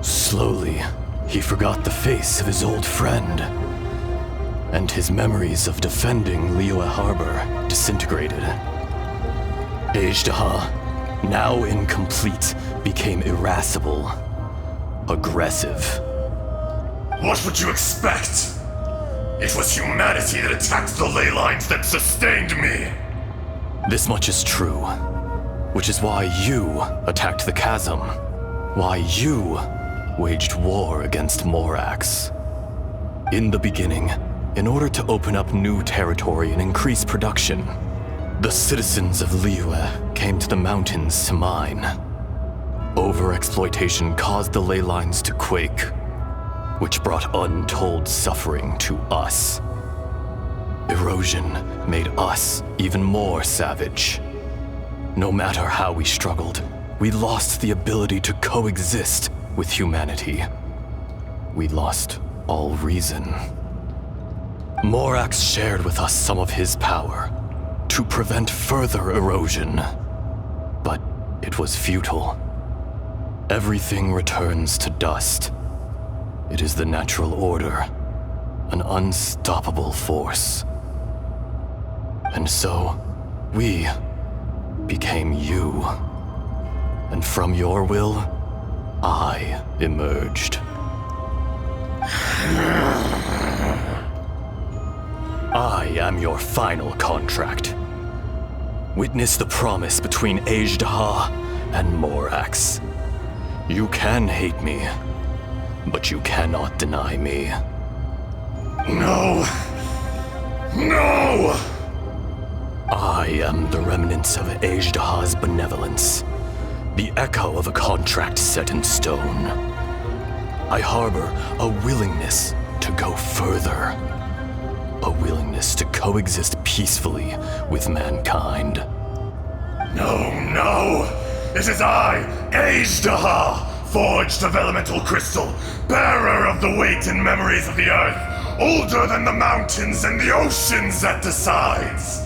Slowly, he forgot the face of his old friend, and his memories of defending Liyue Harbor disintegrated. Ajdaha, now incomplete, became irascible, aggressive. What would you expect? It was humanity that attacked the ley lines that sustained me. This much is true, which is why you attacked the chasm, why you waged war against Morax. In the beginning, in order to open up new territory and increase production, the citizens of Liyue came to the mountains to mine. Overexploitation caused the ley lines to quake, which brought untold suffering to us. Erosion made us even more savage. No matter how we struggled, we lost the ability to coexist with humanity. We lost all reason. Morax shared with us some of his power to prevent further erosion, but it was futile. Everything returns to dust. It is the natural order, an unstoppable force. And so, we became you. And from your will, I emerged. I am your final contract. Witness the promise between Ajdaha and Morax. You can hate me, but you cannot deny me. No! No! I am the remnants of Ajdaha's benevolence, the echo of a contract set in stone. I harbor a willingness to go further, a willingness to coexist peacefully with mankind. No, no! It is I, Ajdaha, forged of elemental crystal, bearer of the weight and memories of the earth, older than the mountains and the oceans that decides.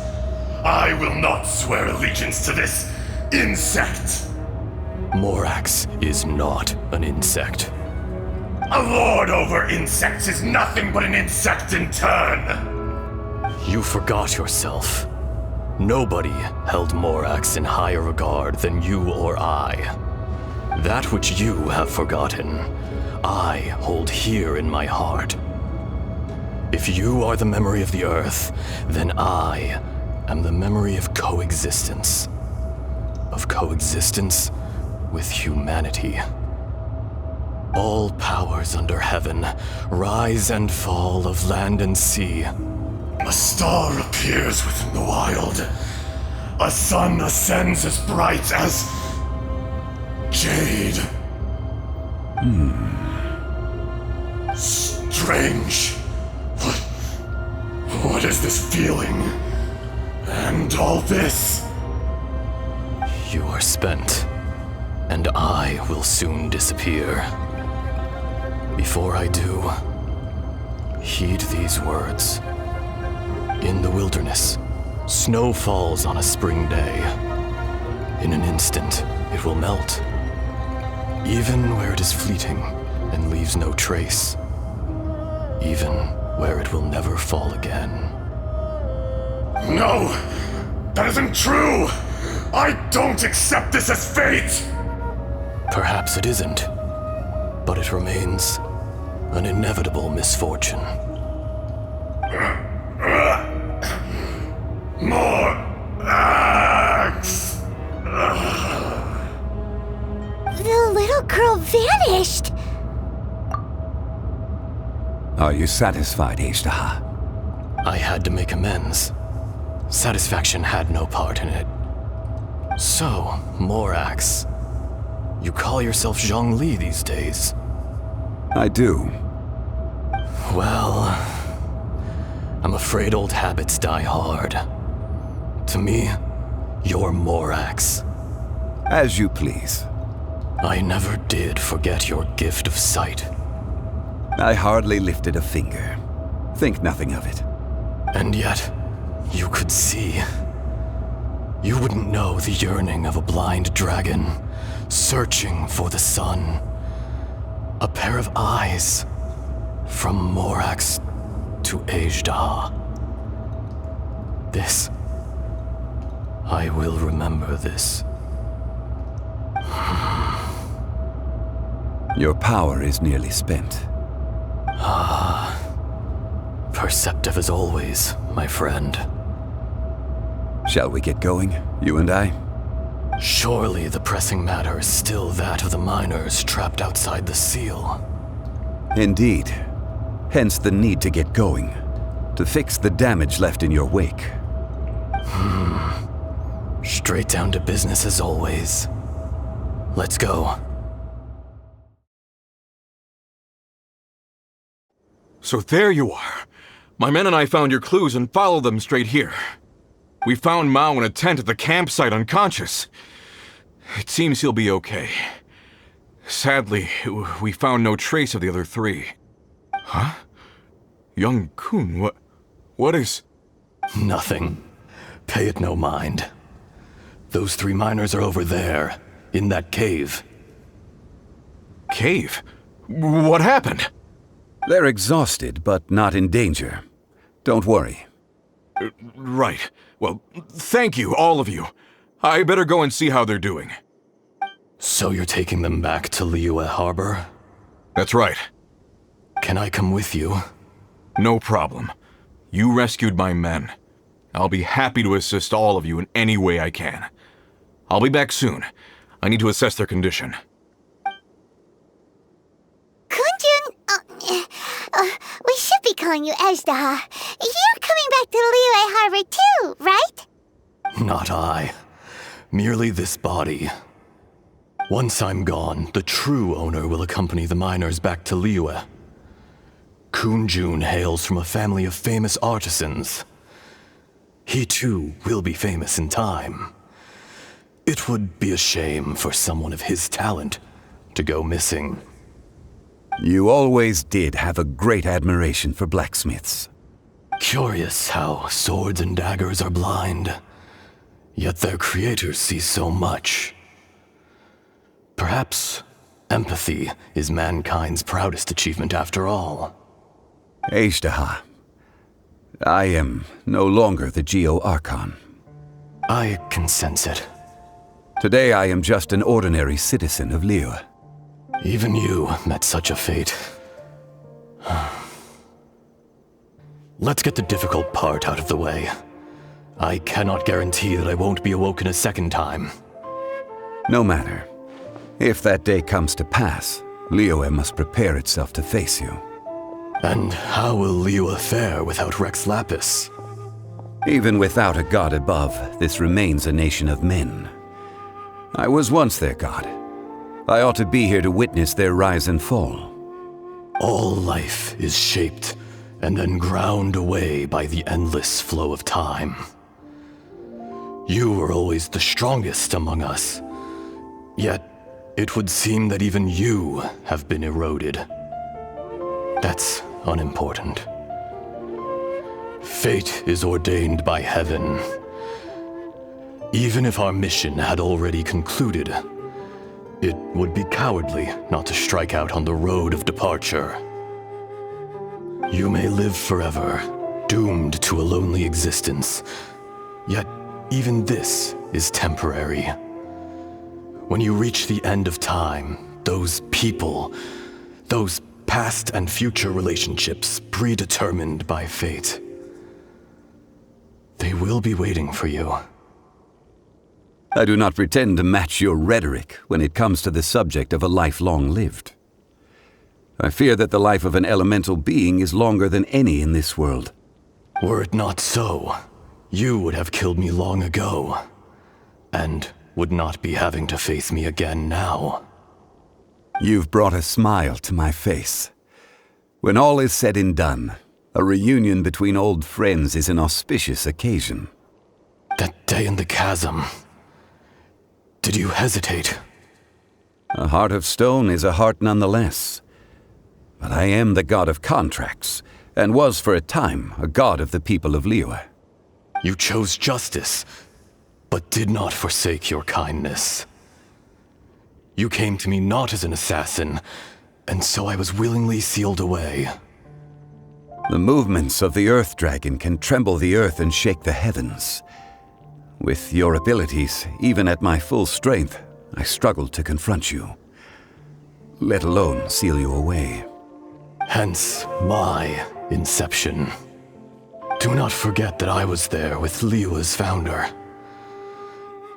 I will not swear allegiance to this insect. Morax is not an insect. A lord over insects is nothing but an insect in turn. You forgot yourself. Nobody held Morax in higher regard than you or I. That which you have forgotten, I hold here in my heart. If you are the memory of the earth, then I am the memory of coexistence. Of coexistence with humanity. All powers under heaven, rise and fall of land and sea. A star appears within the wild. A sun ascends as bright as jade. Strange. What is this feeling? And all this? You are spent, and I will soon disappear. Before I do, heed these words. In the wilderness, snow falls on a spring day. In an instant, it will melt. Even where it is fleeting and leaves no trace, even where it will never fall again. No! That isn't true! I don't accept this as fate! Perhaps it isn't, but it remains an inevitable misfortune. More axe! The little girl vanished! Are you satisfied, Ishtaha? I had to make amends. Satisfaction had no part in it. So, Morax, you call yourself Zhongli these days? I do. Well, I'm afraid old habits die hard. To me, you're Morax. As you please. I never did forget your gift of sight. I hardly lifted a finger. Think nothing of it. And yet, you could see. You wouldn't know the yearning of a blind dragon, searching for the sun. A pair of eyes, from Morax to Ejda. This. I will remember this. Your power is nearly spent. Perceptive as always, my friend. Shall we get going, you and I? Surely the pressing matter is still that of the miners trapped outside the seal. Indeed. Hence the need to get going. To fix the damage left in your wake. Straight down to business as always. Let's go. So there you are. My men and I found your clues and followed them straight here. We found Mao in a tent at the campsite unconscious. It seems he'll be okay. Sadly, we found no trace of the other three. Huh? Young Kun, what is... Nothing. Pay it no mind. Those three miners are over there, in that cave. Cave? What happened? They're exhausted, but not in danger. Don't worry. Right. Well, thank you, all of you. I better go and see how they're doing. So you're taking them back to Liyue Harbor? That's right. Can I come with you? No problem. You rescued my men. I'll be happy to assist all of you in any way I can. I'll be back soon. I need to assess their condition. Kunjun, we should be calling you Ejda. You're coming back to Liyue Harbor too, right? Not I. Merely this body. Once I'm gone, the true owner will accompany the miners back to Liyue. Kunjun hails from a family of famous artisans. He too will be famous in time. It would be a shame for someone of his talent to go missing. You always did have a great admiration for blacksmiths. Curious how swords and daggers are blind, yet their creators see so much. Perhaps empathy is mankind's proudest achievement after all. Ejdaha, I am no longer the Geo-Archon. I can sense it. Today I am just an ordinary citizen of Liyue. Even you met such a fate. Let's get the difficult part out of the way. I cannot guarantee that I won't be awoken a second time. No matter. If that day comes to pass, Liyue must prepare itself to face you. And how will Liyue fare without Rex Lapis? Even without a god above, this remains a nation of men. I was once their god. I ought to be here to witness their rise and fall. All life is shaped and then ground away by the endless flow of time. You were always the strongest among us, yet it would seem that even you have been eroded. That's unimportant. Fate is ordained by heaven. Even if our mission had already concluded, It would be cowardly not to strike out on the road of departure. You may live forever, doomed to a lonely existence. Yet, even this is temporary. When you reach the end of time, those people, those past and future relationships predetermined by fate, they will be waiting for you. I do not pretend to match your rhetoric when it comes to the subject of a life long lived. I fear that the life of an elemental being is longer than any in this world. Were it not so, you would have killed me long ago, and would not be having to face me again now. You've brought a smile to my face. When all is said and done, a reunion between old friends is an auspicious occasion. That day in the chasm, did you hesitate? A heart of stone is a heart nonetheless. But I am the god of contracts, and was for a time a god of the people of Liyue. You chose justice, but did not forsake your kindness. You came to me not as an assassin, and so I was willingly sealed away. The movements of the Earth Dragon can tremble the earth and shake the heavens. With your abilities, even at my full strength, I struggled to confront you, let alone seal you away. Hence my inception. Do not forget that I was there with Liyue's founder.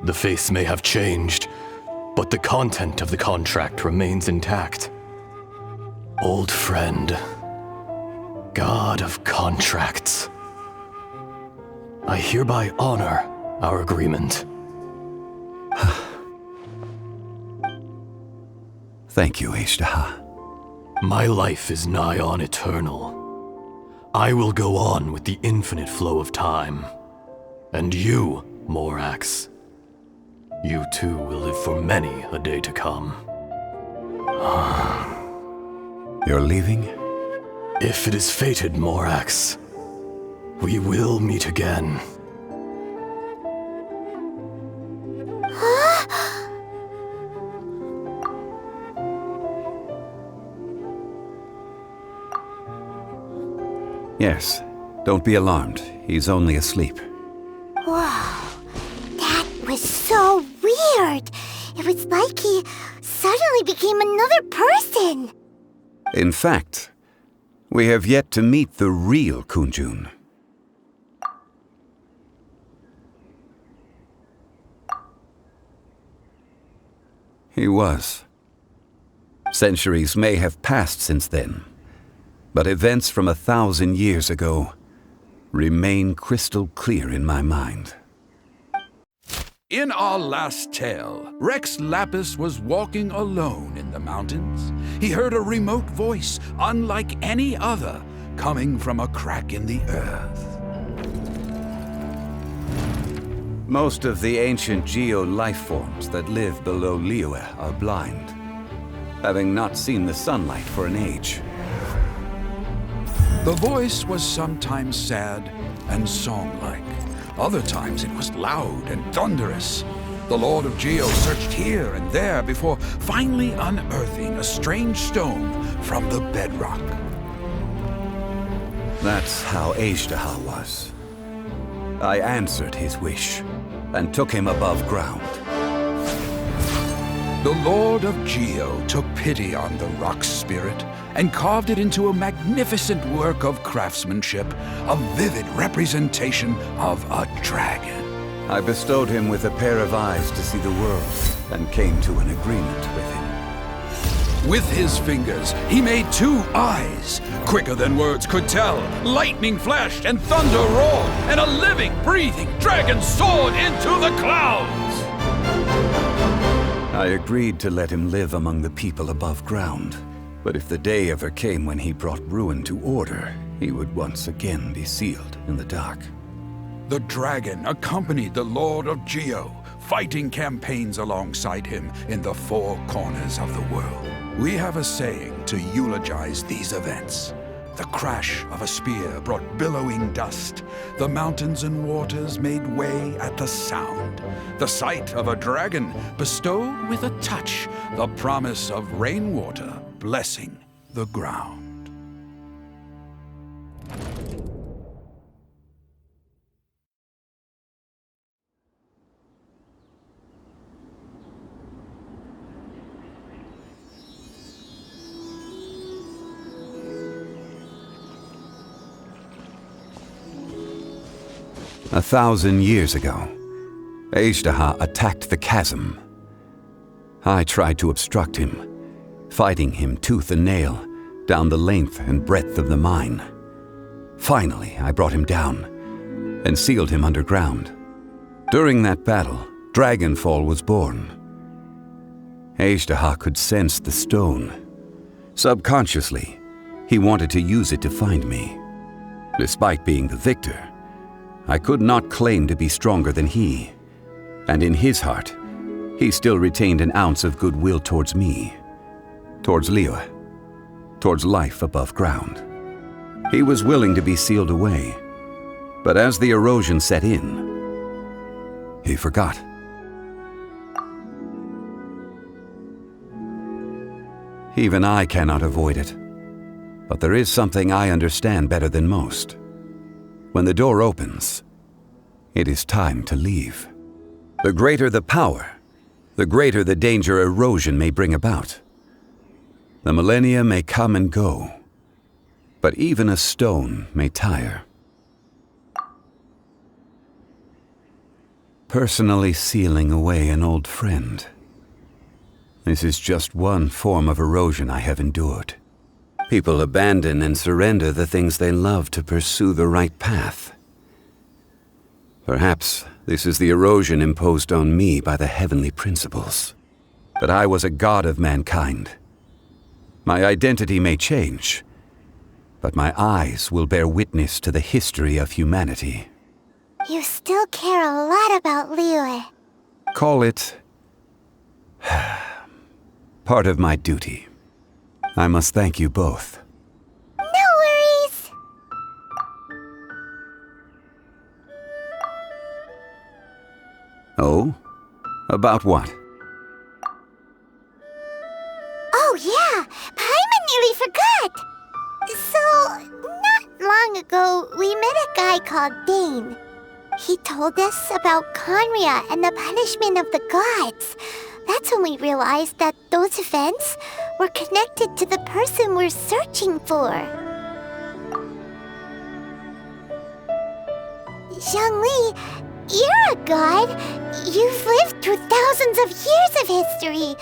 The face may have changed, but the content of the contract remains intact. Old friend, god of contracts, I hereby honor our agreement. Thank you, Ishtaha. My life is nigh on eternal. I will go on with the infinite flow of time. And you, Morax, you too will live for many a day to come. You're leaving? If it is fated, Morax, we will meet again. Yes. Don't be alarmed. He's only asleep. Whoa. That was so weird. It was like he suddenly became another person. In fact, we have yet to meet the real Kunjun. He was. Centuries may have passed since then, but events from 1,000 years ago remain crystal clear in my mind. In our last tale, Rex Lapis was walking alone in the mountains. He heard a remote voice, unlike any other, coming from a crack in the earth. Most of the ancient geo-life forms that live below Liyue are blind, having not seen the sunlight for an age. The voice was sometimes sad and song-like. Other times it was loud and thunderous. The Lord of Geo searched here and there before finally unearthing a strange stone from the bedrock. That's how Ishtaha was. I answered his wish and took him above ground. The Lord of Geo took pity on the rock spirit and carved it into a magnificent work of craftsmanship, a vivid representation of a dragon. I bestowed him with a pair of eyes to see the world and came to an agreement with him. With his fingers, he made 2 eyes, quicker than words could tell. Lightning flashed and thunder roared, and a living, breathing dragon soared into the clouds. I agreed to let him live among the people above ground. But if the day ever came when he brought ruin to order, he would once again be sealed in the dark. The dragon accompanied the Lord of Geo, fighting campaigns alongside him in the 4 corners of the world. We have a saying to eulogize these events. The crash of a spear brought billowing dust. The mountains and waters made way at the sound. The sight of a dragon bestowed with a touch the promise of rainwater blessing the ground. A 1,000 years ago, Azhdaha attacked the chasm. I tried to obstruct him, fighting him tooth and nail down the length and breadth of the mine. Finally, I brought him down and sealed him underground. During that battle, Dragonfall was born. Azhdaha could sense the stone. Subconsciously, he wanted to use it to find me. Despite being the victor, I could not claim to be stronger than he, and in his heart, he still retained an ounce of goodwill towards me, towards Liyue, towards life above ground. He was willing to be sealed away, but as the erosion set in, he forgot. Even I cannot avoid it, but there is something I understand better than most. When the door opens, it is time to leave. The greater the power, the greater the danger erosion may bring about. The millennia may come and go, but even a stone may tire. Personally sealing away an old friend. This is just one form of erosion I have endured. People abandon and surrender the things they love to pursue the right path. Perhaps this is the erosion imposed on me by the heavenly principles. But I was a god of mankind. My identity may change, but my eyes will bear witness to the history of humanity. You still care a lot about Liyue. Call it part of my duty. I must thank you both. No worries. Oh? About what? Oh yeah, Paimon nearly forgot. So, not long ago, we met a guy called Dane. He told us about Conria and the punishment of the gods. That's when we realized that those events were connected to the person we're searching for. Zhongli, you're a god. You've lived through thousands of years of history.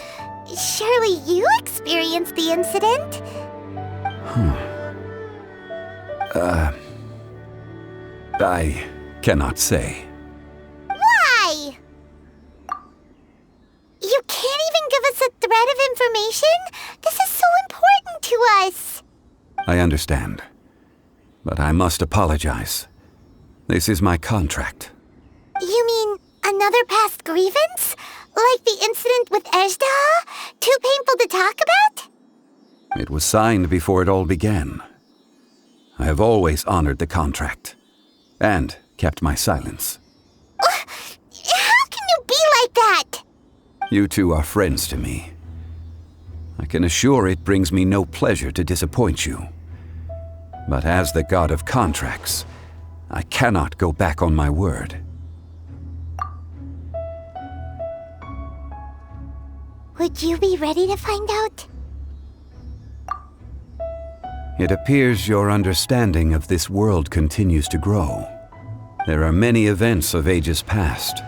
Surely you experienced the incident? I cannot say. Why? You can't even give us a thread of information? This is so important to us. I understand, but I must apologize. This is my contract. You mean another past grievance? Like the incident with Azhdaha? Too painful to talk about? It was signed before it all began. I have always honored the contract, and kept my silence. How can you be like that? You two are friends to me. I can assure it brings me no pleasure to disappoint you. But as the god of contracts, I cannot go back on my word. Would you be ready to find out? It appears your understanding of this world continues to grow. There are many events of ages past,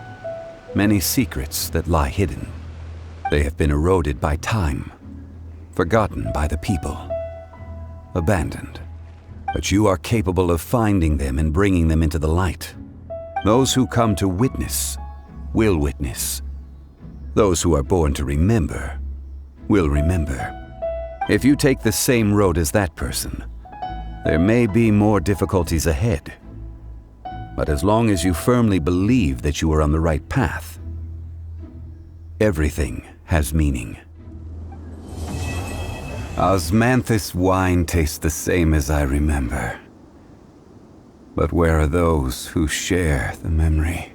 many secrets that lie hidden. They have been eroded by time, forgotten by the people, abandoned. But you are capable of finding them and bringing them into the light. Those who come to witness will witness. Those who are born to remember will remember. If you take the same road as that person, there may be more difficulties ahead. But as long as you firmly believe that you are on the right path, everything has meaning. Osmanthus wine tastes the same as I remember. But where are those who share the memory?